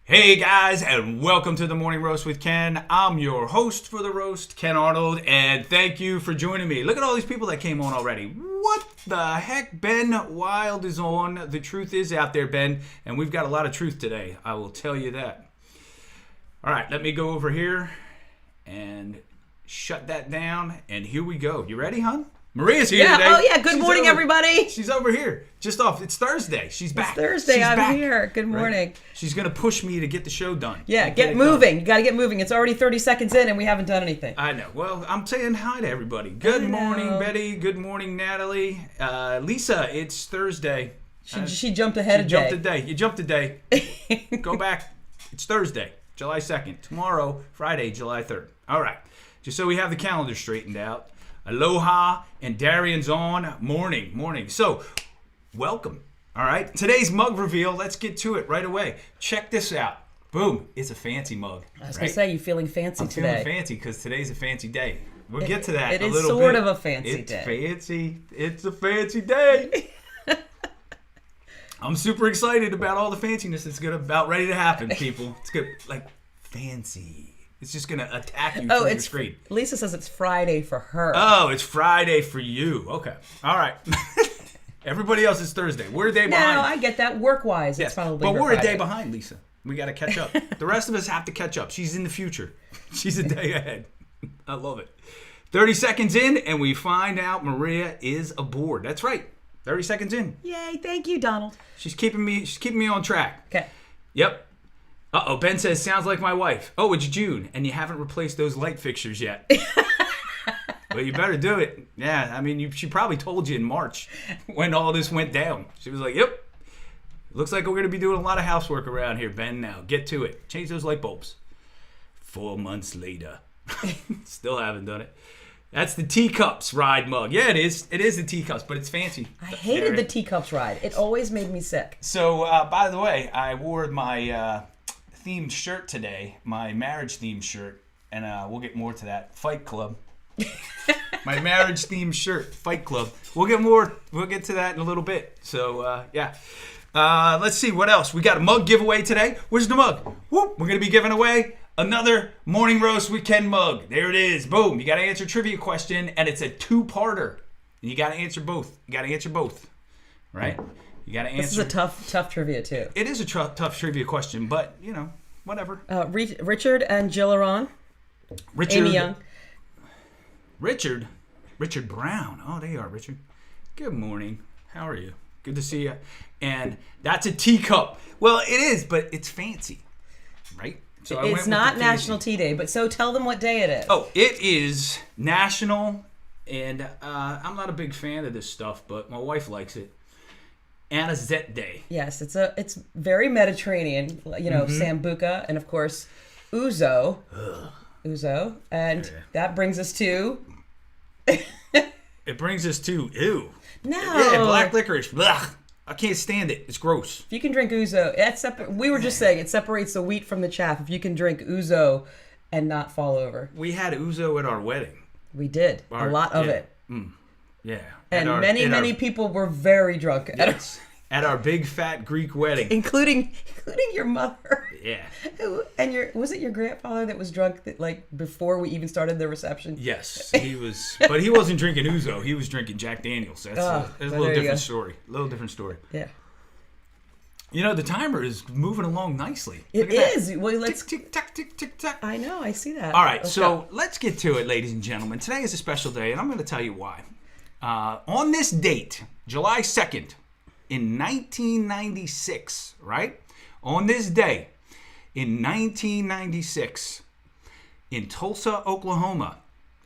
Hey guys, and welcome to the Morning Roast with Ken. I'm your host for the roast, Ken Arnold, and thank you for joining me. Look at all these people that came on already. What the heck? Ben Wild is on. The truth is out there, Ben, and we've got a lot of truth today. I will tell you that. All right, let me go over here and shut that down, and here we go. You ready, hon? Maria's here today. Oh, yeah. Good morning, everybody. She's over here. Just off. It's Thursday. She's back. It's Thursday. She's I'm back. here. Good morning. Right? She's going to push me to get the show done. Yeah, get moving. You got to get moving. It's already 30 seconds in and we haven't done anything. I know. Well, I'm saying hi to everybody. Good morning, Betty. Good morning, Natalie. Lisa, it's Thursday. She jumped ahead a day. You jumped a day. Go back. It's Thursday, July 2nd. Tomorrow, Friday, July 3rd. All right. Just so we have the calendar straightened out. Aloha, and Darian's on. Morning. So, welcome. All right. Today's mug reveal. Let's get to it right away. Check this out. Boom. It's a fancy mug. I was going to say, you feeling fancy today. I'm feeling fancy because today's a fancy day. We'll get to that in a little bit. It is sort of a fancy day. It's fancy. It's a fancy day. I'm super excited about all the fanciness that's about ready to happen, people. It's good. Like, fancy. It's just going to attack you through your screen. Lisa says it's Friday for her. Oh, it's Friday for you. Okay. All right. Everybody else is Thursday. We're a day behind. No, I get that. Work-wise, yes. It's probably But we're Friday. A day behind, Lisa. We got to catch up. The rest of us have to catch up. She's in the future. She's a day ahead. I love it. 30 seconds in, and we find out Maria is aboard. That's right. 30 seconds in. Yay, thank you, Donald. She's keeping me on track. Okay. Yep. Uh-oh, Ben says, sounds like my wife. Oh, it's June, and you haven't replaced those light fixtures yet. Well, you better do it. Yeah, I mean, she probably told you in March when all this went down. She was like, yep. Looks like we're going to be doing a lot of housework around here, Ben, now. Get to it. Change those light bulbs. 4 months later. Still haven't done it. That's the teacups ride mug. Yeah, it is. It is the teacups, but it's fancy. I hated the teacups ride. It always made me sick. So, by the way, I wore my themed shirt today, my marriage themed shirt, and we'll get more to that. Fight Club. My marriage themed shirt, Fight Club. We'll get to that in a little bit. So, yeah. Let's see what else. We got a mug giveaway today. Where's the mug? Whoop. We're going to be giving away another Morning Roast with Ken mug. There it is. Boom. You got to answer a trivia question, and it's a two-parter. And you got to answer both. Right? You got to answer. This is a tough trivia, too. It is a tough trivia question, but, you know, whatever. Richard and Jill are on. Amy Young. Richard Brown. Oh, they are, Richard. Good morning. How are you? Good to see you. And that's a teacup. Well, it is, but it's fancy, right? So it's not National Tea Day, but so tell them what day it is. Oh, it is National, and I'm not a big fan of this stuff, but my wife likes it. Anisette Day. Yes, it's very Mediterranean, you know, sambuca, and of course, ouzo. Ouzo. And that brings us to... It brings us to, ew. No. Yeah, black licorice. Blah. I can't stand it. It's gross. If you can drink ouzo, we were just saying, it separates the wheat from the chaff. If you can drink ouzo and not fall over. We had ouzo at our wedding. We did. A lot of it. Yeah. And many people were very drunk. Yes. At our big fat Greek wedding. Including your mother. Yeah. And was it your grandfather that was drunk before we even started the reception? Yes, he was. But he wasn't drinking ouzo. He was drinking Jack Daniels. That's a little different story. Yeah. You know, the timer is moving along nicely. It is. Well, let's tick, tack, tick, tick, tack. I know. I see that. All right. So let's get to it, ladies and gentlemen. Today is a special day, and I'm going to tell you why. On this date, July 2nd, in 1996, right? On this day, in 1996, in Tulsa, Oklahoma,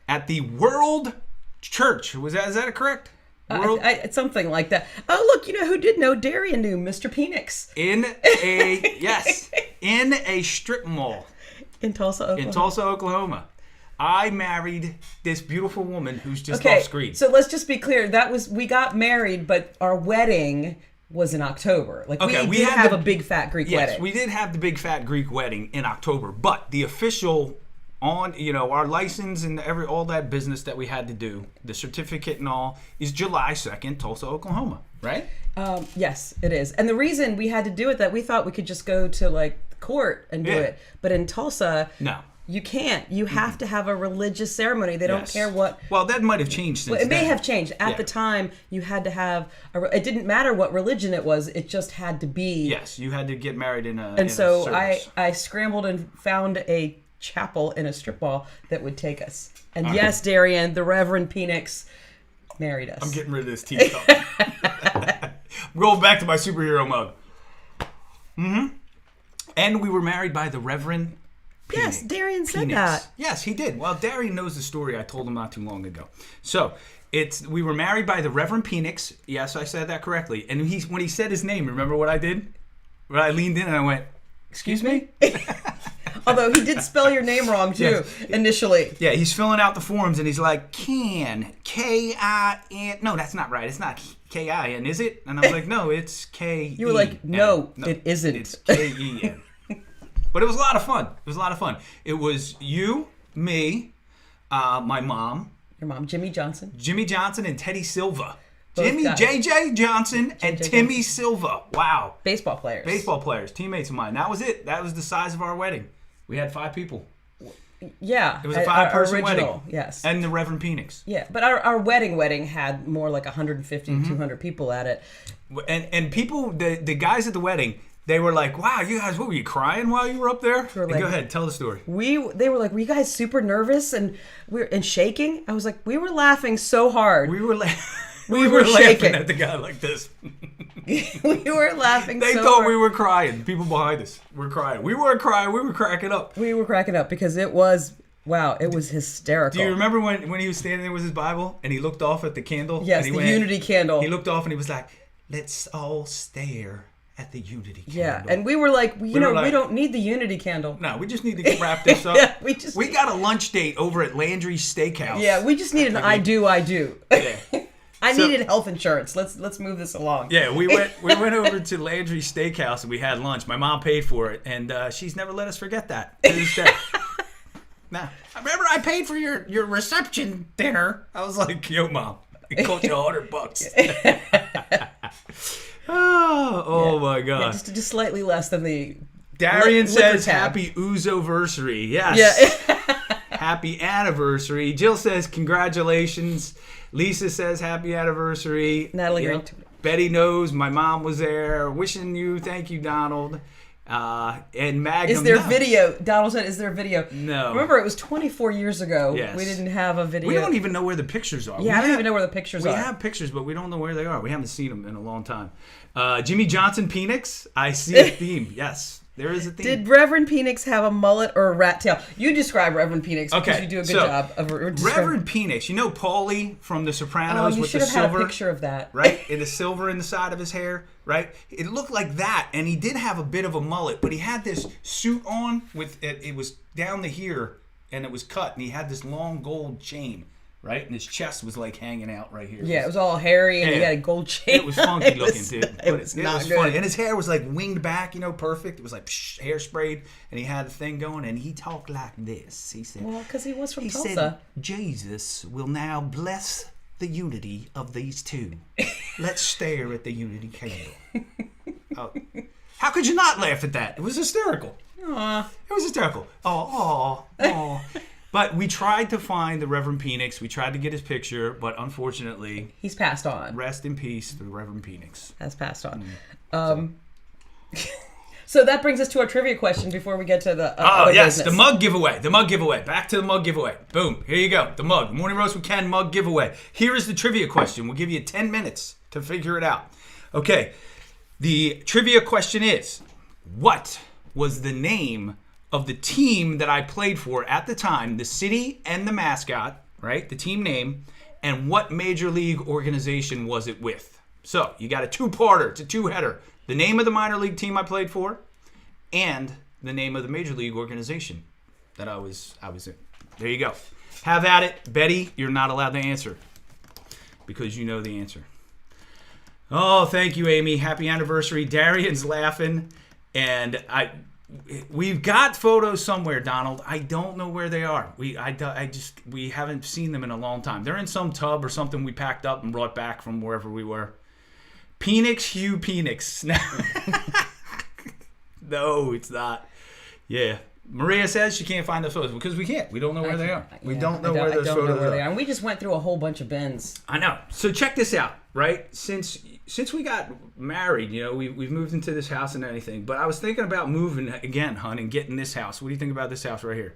at the World Church. Is that correct? It's something like that. Oh, look, you know who did know? Darian knew Mr. Penix. In a strip mall. In Tulsa, Oklahoma. I married this beautiful woman who's just off screen. So let's just be clear. We got married, but our wedding was in October. We had a big fat Greek wedding. Yes, we did have the big fat Greek wedding in October, but the official on, our license and all that business that we had to do, the certificate and all, is July 2nd, Tulsa, Oklahoma, right? Yes, it is. And the reason we had to do it, that we thought we could just go to like court and do it. But in Tulsa, no. You can't. You have to have a religious ceremony. They don't care what. Well, that might have changed since it may then. have changed. At the time, you had to have. It didn't matter what religion it was. It just had to be. Yes, you had to get married in a. And so a I scrambled and found a chapel in a strip mall that would take us. And yes, Darian, the Reverend Penix married us. I'm getting rid of this teacup. I'm going back to my superhero mug. And we were married by the Reverend. Yes, Darian said that. Yes, he did. Well, Darian knows the story. I told him not too long ago. So, we were married by the Reverend Penix. Yes, I said that correctly. And when he said his name, remember what I did? When I leaned in and I went, "Excuse me?" Although he did spell your name wrong too, initially. Yeah, he's filling out the forms and he's like, Ken, K-I-N. No, that's not right. It's not K-I-N, is it? And I was like, no, it's K-E-N. You were like, no, it isn't. It's K-E-N. But it was a lot of fun. It was you, me, my mom. Your mom, Jimmy Johnson, and Teddy Silva. Both guys. JJ Johnson and Timmy Silva. Wow. Baseball players, teammates of mine. That was it. That was the size of our wedding. We had 5 people. Yeah. It was a 5-person wedding. Yes. And the Reverend Penix. Yeah, but our wedding had more like 150, 200 people at it. And people, the guys at the wedding, they were like, wow, you guys, what were you crying while you were up there? Go ahead, tell the story. They were like, were you guys super nervous and shaking? I was like, we were laughing so hard. We were shaking. laughing at the guy like this. We were laughing They so thought hard. we were crying. People behind us were crying. We weren't crying. We were cracking up. We were cracking up because it was hysterical. Do you remember when he was standing there with his Bible and he looked off at the candle? Yes, and the unity candle. He looked off and he was like, let's all stare at the unity candle. Yeah, and we were like, we don't need the unity candle. No, we just need to wrap this up. Yeah, we got a lunch date over at Landry's Steakhouse. Yeah, we just need an I do. Yeah. I needed health insurance. Let's move this along. Yeah, we went over to Landry's Steakhouse and we had lunch. My mom paid for it, and she's never let us forget that to this day. Nah, I remember I paid for your reception dinner. I was like, yo, Mom, it cost you $100. Oh my God. Yeah, just slightly less than the. Darian says tab. happy Ouzo-versary. Yes. Yeah. Happy anniversary. Jill says congratulations. Lisa says happy anniversary. Natalie, Betty knows my mom was there. Wishing you, thank you, Donald. And Magnum. Is there video? Donald said, "Is there video?" No. Remember, it was 24 years ago. Yes. We didn't have a video. We don't even know where the pictures are. Yeah, I don't even know where the pictures are. We have pictures, but we don't know where they are. We haven't seen them in a long time. Jimmy Johnson Penix. I see a theme. Yes, there is a theme. Did Reverend Penix have a mullet or a rat tail? You describe Reverend Penix because you do a good job of Reverend Penix. You know Paulie from The Sopranos with the silver. You should have had a picture of that. Right? And the silver in the side of his hair, right? It looked like that, and he did have a bit of a mullet, but he had this suit on with it. It was down to here, and it was cut, and he had this long gold chain, right? And his chest was like hanging out right here. Yeah, it was all hairy, and he had a gold chain. It was funky looking, dude. It was not good. Funny. And his hair was like winged back, perfect. It was like hairsprayed, and he had a thing going, and he talked like this. He said, well, because he was from Tulsa. He said, Jesus will now bless the unity of these two. Let's stare at the unity candle. Oh. How could you not laugh at that? It was hysterical. Aww. It was hysterical. Oh. But we tried to find the Reverend Penix. We tried to get his picture, but unfortunately, he's passed on. Rest in peace, the Reverend Penix. Has passed on. So that brings us to our trivia question before we get to the other business. The mug giveaway. The mug giveaway. Back to the mug giveaway. Boom. Here you go. The mug. Morning Roast with Ken mug giveaway. Here is the trivia question. We'll give you 10 minutes to figure it out. Okay. The trivia question is, what was the name of the team that I played for at the time, the city and the mascot, right? The team name, and what major league organization was it with? So you got a two-parter. It's a two-header. The name of the minor league team I played for, and the name of the major league organization that I was in. There you go. Have at it. Betty, you're not allowed to answer because you know the answer. Oh, thank you, Amy. Happy anniversary. Darian's laughing, and we've got photos somewhere, Donald. I don't know where they are. We haven't seen them in a long time. They're in some tub or something we packed up and brought back from wherever we were. Penix Hugh Penix. No, it's not. Yeah. Maria says she can't find the photos because we can't. We don't know where they are. We don't know where those photos are. And we just went through a whole bunch of bins. I know. So check this out, right? Since we got married, we've moved into this house and anything. But I was thinking about moving again, hon, and getting this house. What do you think about this house right here?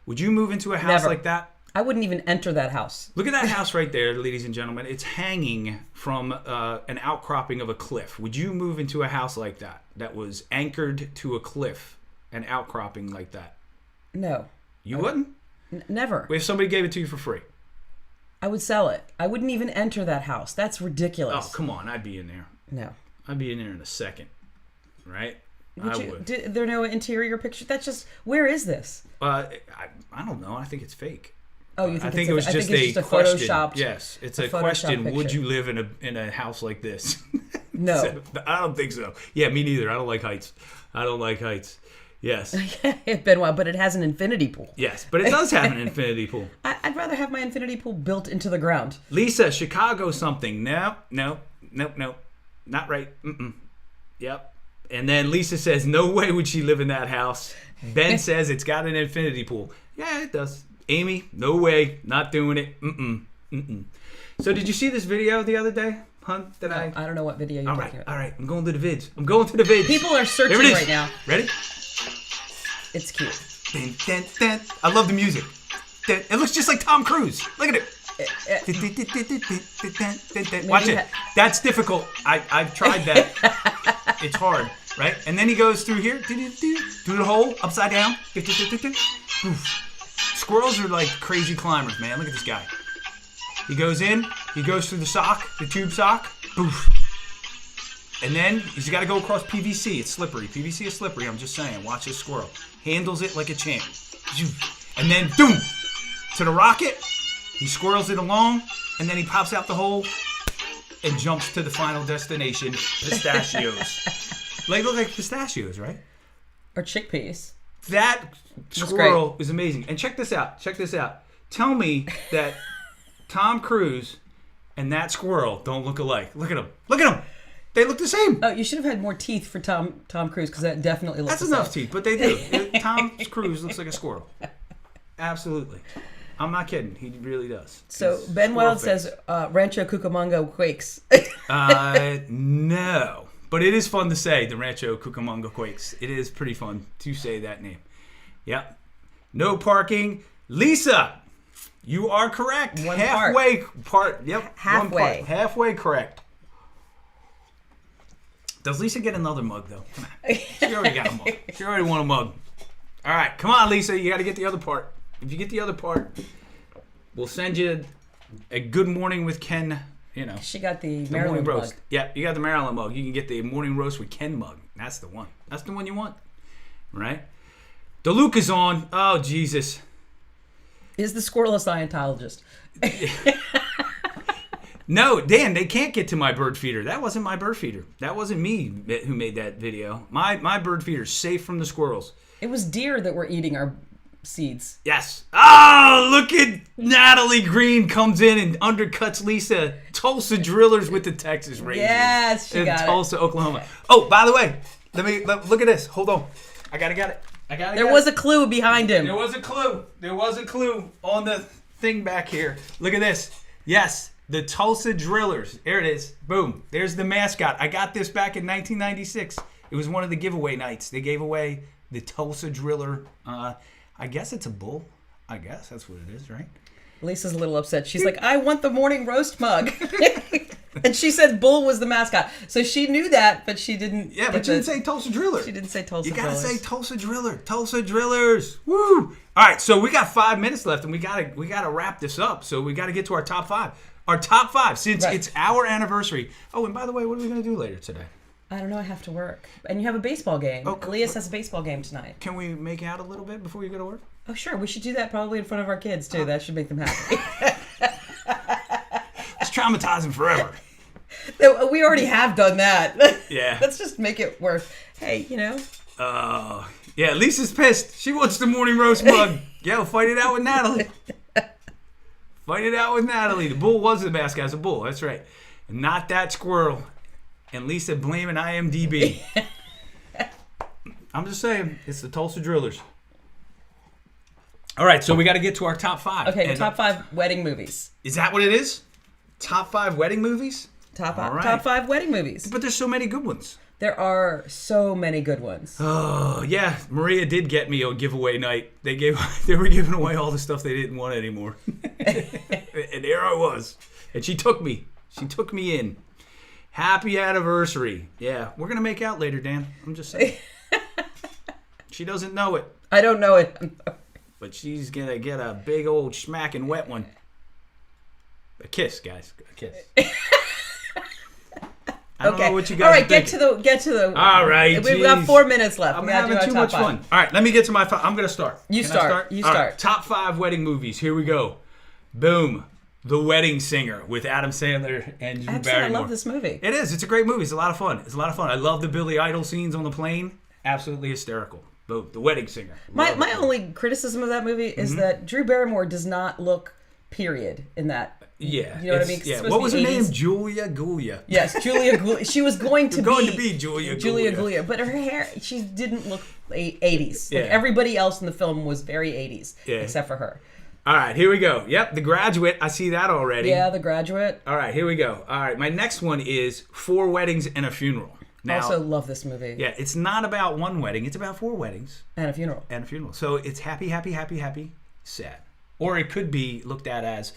Would you move into a house Never. like that? I wouldn't even enter that house. Look at that house right there, ladies and gentlemen. It's hanging from an outcropping of a cliff. Would you move into a house like that was anchored to a cliff, an outcropping like that? No. You wouldn't? Never. If somebody gave it to you for free? I would sell it. I wouldn't even enter that house. That's ridiculous. Oh, come on. I'd be in there. No. I'd be in there in a second. Right? Would. There no interior picture? That's just... Where is this? I don't know. I think it's fake. Oh, you think I think it was just a question. Yes, it's a question. Picture. Would you live in a house like this? No. So, I don't think so. Yeah, me neither. I don't like heights. Yes. It's been a while, but it has an infinity pool. Yes, but it does have an infinity pool. I'd rather have my infinity pool built into the ground. Lisa, Chicago something. No. Not right. Mm-mm. Yep. And then Lisa says, no way would she live in that house. Ben says it's got an infinity pool. Yeah, it does. Amy, no way. Not doing it. Mm-mm. So did you see this video the other day, hon? I don't know what video you're talking about. All right. I'm going to the vids. People are searching right now. Ready? It's cute. Dun, dun, dun. I love the music. It looks just like Tom Cruise. Look at it. Watch it. That's difficult. I've tried that. It's hard, right? And then he goes through here, through the hole, upside down. Squirrels are like crazy climbers, man. Look at this guy. He goes in, he goes through the tube sock, boof. And then he's got to go across PVC. It's slippery. PVC is slippery. I'm just saying. Watch this squirrel. Handles it like a champ. And then, boom, to the rocket. He squirrels it along, and then he pops out the hole and jumps to the final destination, pistachios. They look like pistachios, right? Or chickpeas. That squirrel is amazing. And check this out. Tell me that Tom Cruise and that squirrel don't look alike. Look at them. They look the same. Oh, you should have had more teeth for Tom Cruise, because that definitely looks the same. That's enough teeth, but they do. Tom Cruise looks like a squirrel. Absolutely. I'm not kidding. He really does. So Ben Wild says Rancho Cucamonga quakes. No. But it is fun to say the Rancho Cucamonga quakes. It is pretty fun to say that name. Yep. No parking. Lisa, you are correct. Halfway part. Yep. Halfway. Halfway correct. Does Lisa get another mug, though? Come on. She already got a mug. She already won a mug. All right. Come on, Lisa. You got to get the other part. If you get the other part, we'll send you a Good Morning with Ken, She got the Maryland roast. mug. Yeah, you got the Maryland mug. You can get the Morning Roast with Ken mug. That's the one. That's the one you want. Right? DeLuca's on. Oh, Jesus. Is the squirrel a Scientologist? No, Dan, they can't get to my bird feeder. That wasn't my bird feeder. That wasn't me who made that video. My bird feeder's safe from the squirrels. It was deer that were eating our seeds. Yes. Oh, look at Natalie Green comes in and undercuts Lisa. Tulsa Drillers with the Texas Rangers. Yes, she got Tulsa, Oklahoma. Oh, by the way, look at this. Hold on. I gotta get it. There was a clue behind him. There was a clue on the thing back here. Look at this. Yes, the Tulsa Drillers. There it is. Boom. There's the mascot. I got this back in 1996. It was one of the giveaway nights. They gave away the Tulsa Driller. I guess it's a bull. I guess that's what it is, right? Lisa's a little upset. She's like, I want the Morning Roast mug. And she said bull was the mascot. So she knew that, but she didn't. Yeah, but she didn't say Tulsa Driller. She didn't say Tulsa Driller. You gotta say Tulsa Driller. Tulsa Drillers. Woo! All right, so we got 5 minutes left, and we gotta wrap this up. So we gotta get to our top 5. Our top 5, since it's our anniversary. Oh, and by the way, what are we gonna do later today? I don't know. I have to work. And you have a baseball game. Oh, Elias has a baseball game tonight. Can we make out a little bit before you go to work? Oh, sure. We should do that probably in front of our kids, too. That should make them happy. Let's traumatize them forever. We already have done that. Yeah. Let's just make it worth. Hey, Yeah, Lisa's pissed. She wants the morning roast mug. Yo, fight it out with Natalie. Fight it out with Natalie. The bull was the mascot. It's a bull. That's right. Not that squirrel. And Lisa blaming IMDb. I'm just saying, it's the Tulsa Drillers. All right, so we got to get to our top 5. Okay, and top 5 wedding movies. Is that what it is? Top 5 wedding movies? Top right. 5 wedding movies. But there's so many good ones. There are so many good ones. Oh, yeah. Maria did get me a giveaway night. They were giving away all the stuff they didn't want anymore. And there I was. And she took me. She took me in. Happy anniversary. Yeah, we're going to make out later, Dan. I'm just saying. She doesn't know it. I don't know it. But she's going to get a big old smacking wet one. A kiss, guys. A kiss. I don't know what you guys All right, are get to the. All right, We've got 4 minutes left. I'm having too much fun. All right, let me get to my 5. I'm going to start. You start. All right, top 5 wedding movies. Here we go. Boom. The Wedding Singer with Adam Sandler and Drew Barrymore. I love this movie. It is. It's a great movie. It's a lot of fun. I love the Billy Idol scenes on the plane. Absolutely hysterical. Boom. The Wedding Singer. My only criticism of that movie is that Drew Barrymore does not look period in that. Yeah. You know what I mean? Yeah. What was her 80s. name? Julia Gulia. Yes, Julia Gulia. She was going to be Julia Gulia. But her hair, she didn't look 80s. Like Yeah. everybody else in the film was very 80s, Yeah. except for her. All right, here we go. Yep, The Graduate. I see that already. Yeah, The Graduate. All right, here we go. All right, my next one is 4 Weddings and a Funeral. Now, Also love this movie. yeah, it's not about one wedding. It's about 4 weddings. And a funeral. And a funeral. So it's happy, happy, happy, happy, sad. Or it could be looked at as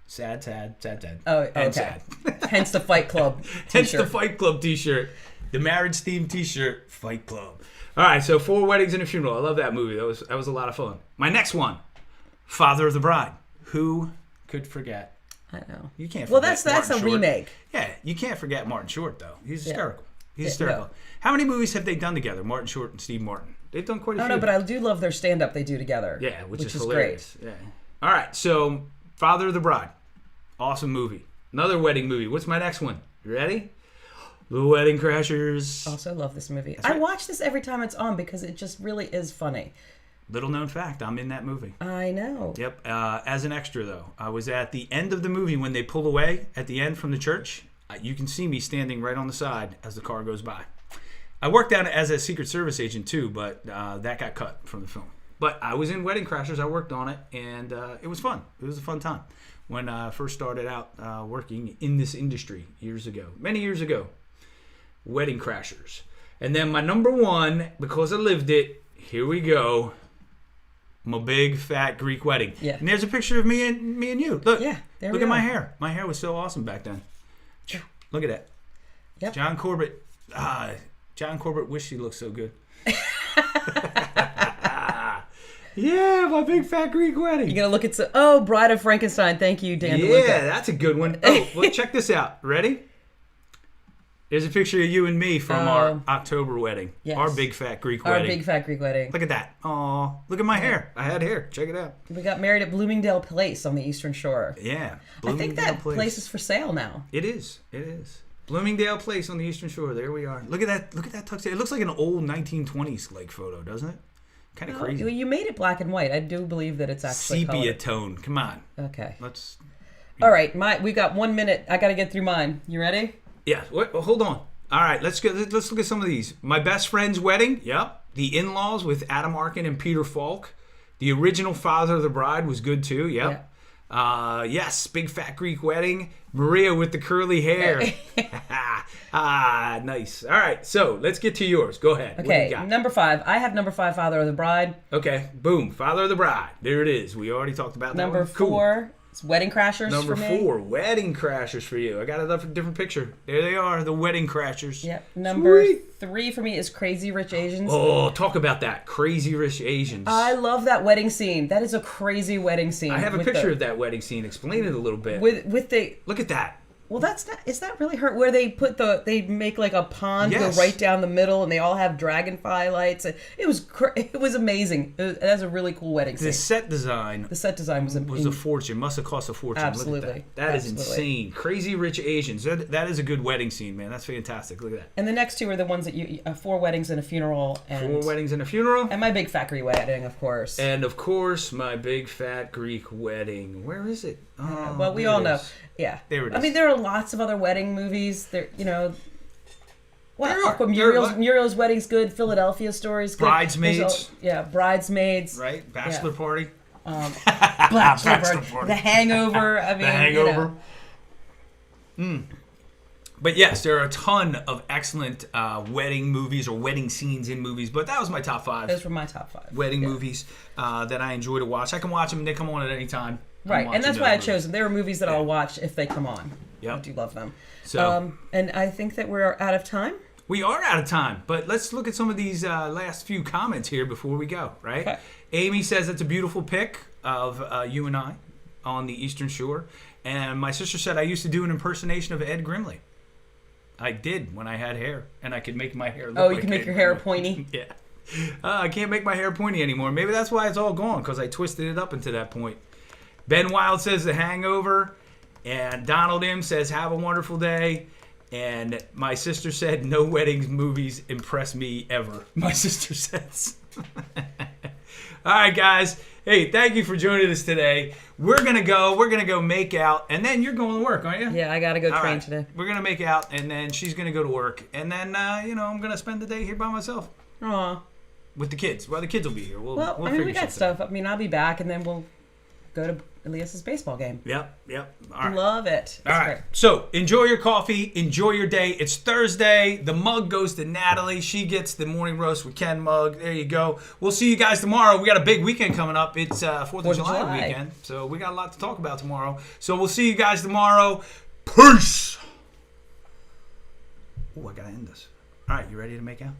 sad, sad, sad, sad. Oh, and okay. sad. Hence the Fight Club t-shirt. Hence the Fight Club t-shirt. The marriage-themed t-shirt, Fight Club. All right, so 4 Weddings and a Funeral. I love that movie. That was a lot of fun. My next one, Father of the Bride. Who could forget? I know. You can't forget Well, that's Martin a Short. remake. Yeah, you can't forget Martin Short, though. He's hysterical. He's Yeah, hysterical. no. How many movies have they done together, Martin Short and Steve Martin? They've done quite a few. I don't know, but I do love their stand-up they do together. Yeah, which is hilarious. great. Yeah. All right, so Father of the Bride. Awesome movie. Another wedding movie. What's my next one? You ready? The Wedding Crashers. Also love this movie. That's right. I watch this every time it's on because it just really is funny. Little known fact, I'm in that movie. I know. Yep. As an extra, though. I was at the end of the movie when they pull away at the end from the church. You can see me standing right on the side as the car goes by. I worked out as a Secret Service agent, too, but that got cut from the film. But I was in Wedding Crashers. I worked on it, and it was fun. It was a fun time when I first started out working in this industry years ago. Many years ago. Wedding Crashers. And then my number 1, because I lived it, here we go. My big fat Greek wedding. Yeah. And there's a picture of me and you. Look. Yeah. There Look we at my are. hair. My hair was so awesome back then. Look at that. Yep. John Corbett. John Corbett wished he looked so good. Yeah, my big fat Greek wedding. You're gonna look at Bride of Frankenstein. Thank you, Dan DeLuca. Yeah, that's a good one. Oh, well, check this out. Ready? There's a picture of you and me from our October wedding. Yes. Our big fat Greek Our wedding. big fat Greek wedding. Look at that. Aw, look at my hair. I had hair. Check it out. We got married at Bloomingdale Place on the Eastern Shore. Yeah. I think that place is for sale now. It is. It is. Bloomingdale Place on the Eastern Shore. There we are. Look at that. Look at that tuxedo. It looks like an old 1920s like photo, doesn't it? Kind of crazy. Well, you made it black and white. I do believe that it's actually Sepia colored. tone. Come on. Okay. Let's. All right. We got 1 minute. I got to get through mine. You ready? Yeah. Wait, well, hold on. All right. Let's look at some of these. My best friend's wedding. Yep. The In-Laws with Adam Arkin and Peter Falk. The original Father of the Bride was good too. Yep. Yes. Big fat Greek wedding. Maria with the curly hair. Nice. All right. So let's get to yours. Go ahead. What do you Okay. got? Number 5. I have number 5, Father of the Bride. Okay, boom. Father of the Bride. There it is. We already talked about that Number one. Cool. 4. It's Wedding Crashers Number for me. 4, Wedding Crashers for you. I got a different picture. There they are, the Wedding Crashers. Yep. Number Sweet. 3 for me is Crazy Rich Asians. Oh, talk about that. Crazy Rich Asians. I love that wedding scene. That is a crazy wedding scene. I have a picture of that wedding scene. Explain it a little bit. with the Look at that. Well, that's not. Is that really her? Where they they make like a pond Yes. go right down the middle, and they all have dragonfly lights. It was amazing. That's a really cool wedding scene. The set design. The set design was a fortune. Must have cost a fortune. Absolutely. Look at that. That is insane. Crazy Rich Asians. That is a good wedding scene, man. That's fantastic. Look at that. And the next two are the ones that you 4 weddings and a funeral. And, 4 weddings and a funeral. And my big fat Greek wedding, of course. And of course, my big fat Greek wedding. Where is it? Well, we all know. Yeah. There it is. I mean, there are lots of other wedding movies. There, There are. Muriel's wedding's good. Philadelphia Story's good. Bridesmaids. Bridesmaids. Right? Bachelor party. Bachelor party. The Hangover. I mean, The Hangover. But yes, there are a ton of excellent wedding movies or wedding scenes in movies. But that was my top 5. Those were my top 5. Wedding movies that I enjoy to watch. I can watch them. They come on at any time. Right, and that's why I chose them. There are movies that I'll watch if they come on. Yep. I do love them. So, and I think that we're out of time. We are out of time, but let's look at some of these last few comments here before we go, right? Okay. Amy says it's a beautiful pic of you and I on the Eastern Shore. And my sister said I used to do an impersonation of Ed Grimley. I did when I had hair, and I could make my hair look you can make your hair pointy? Yeah. I can't make my hair pointy anymore. Maybe that's why it's all gone, because I twisted it up into that point. Ben Wild says The Hangover. And Donald M. says, have a wonderful day. And my sister said, no weddings movies impress me ever. My sister says. All right, guys. Hey, thank you for joining us today. We're gonna go make out, and then you're going to work, aren't you? Yeah, I gotta go train today. We're gonna make out, and then she's gonna go to work, and then I'm gonna spend the day here by myself. Aw. With the kids. Well, the kids will be here. We'll I mean, figure we got something stuff. I mean, I'll be back, and then we'll go to Elias's baseball game. Yep. All right. Love it. All right. So enjoy your coffee. Enjoy your day. It's Thursday. The mug goes to Natalie. She gets the morning roast with Ken mug. There you go. We'll see you guys tomorrow. We got a big weekend coming up. It's 4th of July weekend. So we got a lot to talk about tomorrow. So we'll see you guys tomorrow. Peace. Oh, I got to end this. All right. You ready to make out?